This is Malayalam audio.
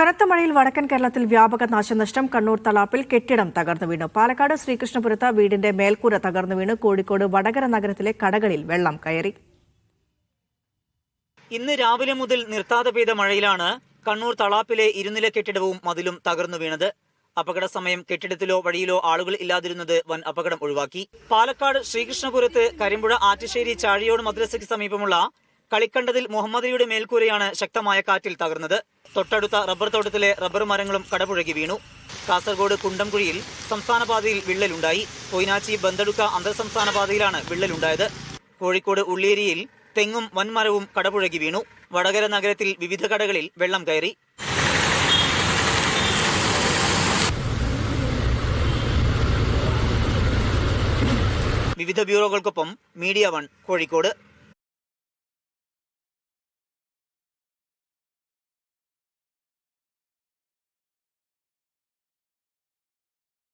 കനത്ത മഴയിൽ വടക്കൻ കേരളത്തിൽ വ്യാപക നാശനഷ്ടം. കണ്ണൂർ തളാപ്പിൽ കെട്ടിടം തകർന്നു വീണു. പാലക്കാട് ശ്രീകൃഷ്ണപുരത്ത് വീടിന്റെ മേൽക്കൂര തകർന്നു വീണു. കോഴിക്കോട് വടകര നഗരത്തിലെ കടകളിൽ വെള്ളം കയറി. ഇന്ന് രാവിലെ മുതൽ നിർത്താതെ പെയ്ത മഴയിലാണ് കണ്ണൂർ തളാപ്പിലെ ഇരുനില കെട്ടിടവും മതിലും തകർന്നു വീണത്. അപകട സമയം കെട്ടിടത്തിലോ വഴിയിലോ ആളുകൾ ഇല്ലാതിരുന്നത് വൻ അപകടം ഒഴിവാക്കി. പാലക്കാട് ശ്രീകൃഷ്ണപുരത്ത് കരിമ്പുഴ ആറ്റിശ്ശേരി ചാഴിയോട് മദ്രസയ്ക്ക് സമീപമുള്ള കളിക്കണ്ടതിൽ മുഹമ്മദിയുടെ മേൽക്കൂരയാണ് ശക്തമായ കാറ്റിൽ തകർന്നത്. തൊട്ടടുത്ത റബ്ബർ തോട്ടത്തിലെ റബ്ബർ മരങ്ങളും കടപുഴകി വീണു. കാസർഗോഡ് കുണ്ടംകുഴിയിൽ സംസ്ഥാന പാതയിൽ വിള്ളലുണ്ടായി. പൊയ്നാച്ചി ബന്തടുക്ക അന്തർ സംസ്ഥാന പാതയിലാണ് വിള്ളലുണ്ടായത്. കോഴിക്കോട് ഉള്ളേരിയിൽ തെങ്ങും വൻമരവും കടപുഴകി വീണു. വടകര നഗരത്തിൽ വിവിധ കടകളിൽ വെള്ളം കയറി. വിവിധ ബ്യൂറോകൾക്കൊപ്പം മീഡിയ 1 കോഴിക്കോട്.